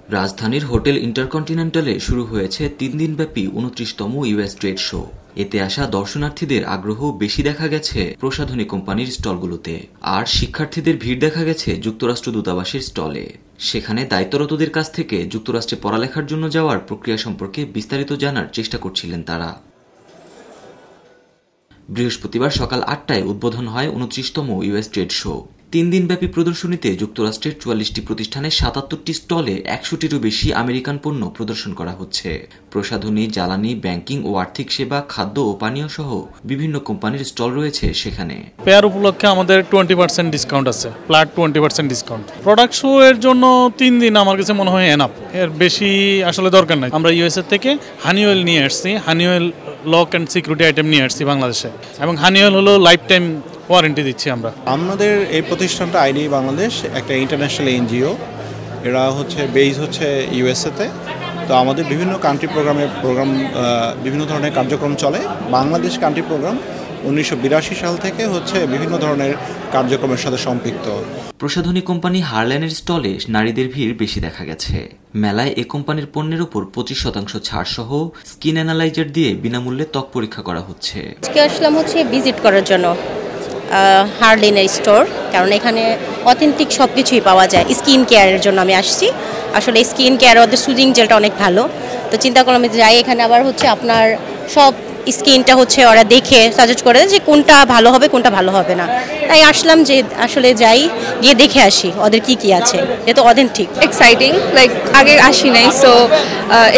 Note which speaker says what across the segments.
Speaker 1: রাজধানীর হোটেল ইন্টারকন্টিনেন্টালে শুরু হয়েছে 3 দিনব্যাপী 29তম ইউএস ট্রেড শো। এতে আসা দর্শনার্থীদের আগ্রহ বেশি দেখা গেছে প্রসাধনী কোম্পানির স্টলগুলোতে, আর শিক্ষার্থীদের ভিড় দেখা গেছে যুক্তরাষ্ট্র দূতাবাসের স্টলে। সেখানে দায়িত্বরতদের কাছ থেকে যুক্তরাষ্ট্রে পড়ালেখার জন্য যাওয়ার প্রক্রিয়া সম্পর্কে বিস্তারিত জানার চেষ্টা করছিলেন তারা। বৃহস্পতিবার সকাল 8টায় উদ্বোধন হয় 29তম ইউএস ট্রেড শো। 3 দিনব্যাপী প্রদর্শনীতে যুক্তরাষ্ট্রের 44টি প্রতিষ্ঠানের 77টি স্টলে 100টিরও বেশি আমেরিকান পণ্য প্রদর্শন করা হচ্ছে। প্রসাধনী, জ্বালানি, ব্যাংকিং ও আর্থিক সেবা, খাদ্য ও পানীয় সহ বিভিন্ন কোম্পানির স্টল রয়েছে সেখানে।
Speaker 2: পেয়ার উপলক্ষে আমাদের 20% ডিসকাউন্ট আছে, ফ্ল্যাট 20% ডিসকাউন্ট। প্রোডাক্ট শো এর জন্য 3 দিন আমার কাছে মনে হয় এনাফ, এর বেশি আসলে দরকার নাই। আমরা ইউএসএ থেকে হানি অয়েল নিয়ে আসছি, honey oil lock and security item নিয়ে আসছি বাংলাদেশে, এবং হানি অয়েল হলো লাইফ টাইম ওয়ারেন্টি দিচ্ছি আমরা।
Speaker 3: আমাদের এই প্রতিষ্ঠানটা আইডি বাংলাদেশ, একটা ইন্টারন্যাশনাল এনজিও। এরা বেস হচ্ছে ইউএসএতে। তো আমাদের বিভিন্ন কান্ট্রি বিভিন্ন ধরনের কার্যক্রম চলে। বাংলাদেশ কান্ট্রি প্রোগ্রাম 1982 সাল থেকে বিভিন্ন ধরনের কার্যক্রমের সাথে সম্পৃক্ত।
Speaker 1: প্রসাধনী কোম্পানি হারল্যানের স্টলে নারীদের ভিড় বেশি দেখা গেছে। মেলায় এ কোম্পানির পণ্যের উপর 25% ছাড় সহ স্কিন অ্যানালাইজার দিয়ে বিনামূল্যে ত্বক পরীক্ষা করা হচ্ছে।
Speaker 4: আজকে আসলাম ভিজিট করার জন্য হারল্যানের স্টোর, কারণ এখানে অথেন্টিক সব কিছুই পাওয়া যায়। স্কিন কেয়ারের জন্য আমি আসছি। আসলে স্কিন কেয়ার ওদের সুদিং জেলটা অনেক ভালো, তো চিন্তা করলাম যাই এখানে। আবার আপনার সব স্কিনটা ওরা দেখে সাজেস্ট করে যে কোনটা ভালো হবে কোনটা ভালো হবে না। তাই আসলাম যে আসলে যাই, গিয়ে দেখে আসি ওদের কি কি আছে, যেহেতু অথেন্টিক।
Speaker 5: এক্সাইটিং, লাইক আগে আসি নাই, সো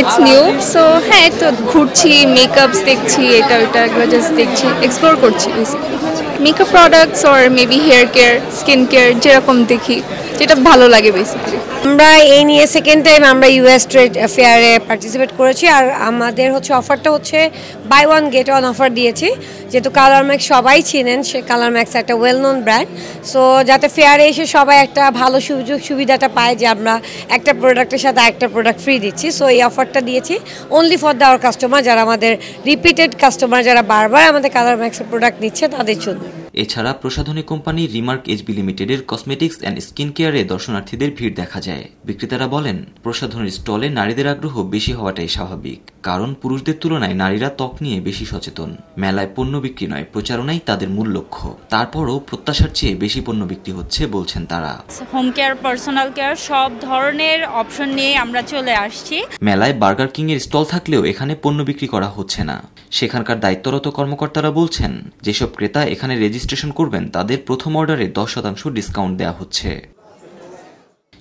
Speaker 5: ইটস নিউ। সো হ্যাঁ, তো ঘুরছি, মেকআপস দেখছি, এটা ওইটা এগুলো জাস্ট দেখছি, এক্সপ্লোর করছি basically. Makeup products or maybe hair care, skin care, যেরকম দেখি যেটা ভালো লাগে বেসিক্যালি।
Speaker 6: আমরা এই নিয়ে সেকেন্ড টাইম আমরা ইউএস ট্রেড ফেয়ারে পার্টিসিপেট করেছি। আর আমাদের অফারটা buy one get one offer দিয়েছি। যেহেতু কালার ম্যাক্স সবাই চিনেন, সে কালার ম্যাক্স একটা ওয়েল নোন ব্র্যান্ড। সো যাতে ফেয়ারে এসে সবাই একটা ভালো সুযোগ সুবিধাটা পায় যে আমরা একটা প্রোডাক্টের সাথে একটা প্রোডাক্ট ফ্রি দিচ্ছি। সো এই অফারটা দিয়েছি অনলি ফর আওয়ার কাস্টমার, যারা আমাদের রিপিটেড কাস্টমার, যারা বারবার আমাদের কালার ম্যাক্সের প্রোডাক্ট নিচ্ছে তাদের জন্য।
Speaker 1: এছাড়া প্রসাধনী কোম্পানি রিমার্ক এইচবি লিমিটেডের কসমেটিক্স অ্যান্ড স্কিন কেয়ারে দর্শনার্থীদের ভিড় দেখা যায়। বিক্রেতারা বলেন, প্রসাধনীর স্টলে নারীদের আগ্রহ বেশি হওয়াটাই স্বাভাবিক, কারণ পুরুষদের তুলনায় নারীরা ত্বক নিয়ে বেশি সচেতন। মেলায় পণ্য বিক্রি নয়, প্রচারণাই তাদের মূল লক্ষ্য। তারপরও প্রত্যাশার চেয়ে বেশি পণ্য বিক্রি হচ্ছে বলছেন তারা।
Speaker 7: হোম কেয়ার, পার্সোনাল কেয়ার, সব ধরনের অপশন নিয়ে আমরা চলে আসছি।
Speaker 1: মেলায় বার্গার কিং এর স্টল থাকলেও এখানে পণ্য বিক্রি করা হচ্ছে না। সেখানকার দায়িত্বরত কর্মকর্তারা বলছেন, যেসব ক্রেতা এখানে রেজিস্ট্রেশন করবেন তাদের প্রথম অর্ডারে 10% ডিসকাউন্ট দেওয়া হচ্ছে।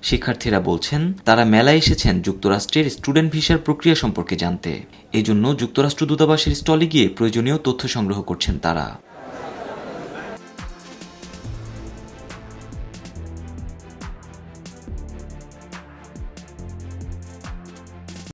Speaker 1: শিক্ষার্থীরা বলছেন, তারা মেলায় এসেছেন যুক্তরাষ্ট্রের স্টুডেন্ট ভিসার প্রক্রিয়া সম্পর্কে জানতে। এজন্য যুক্তরাষ্ট্র দূতাবাসের স্টলে গিয়ে প্রয়োজনীয় তথ্য সংগ্রহ করছেন তারা।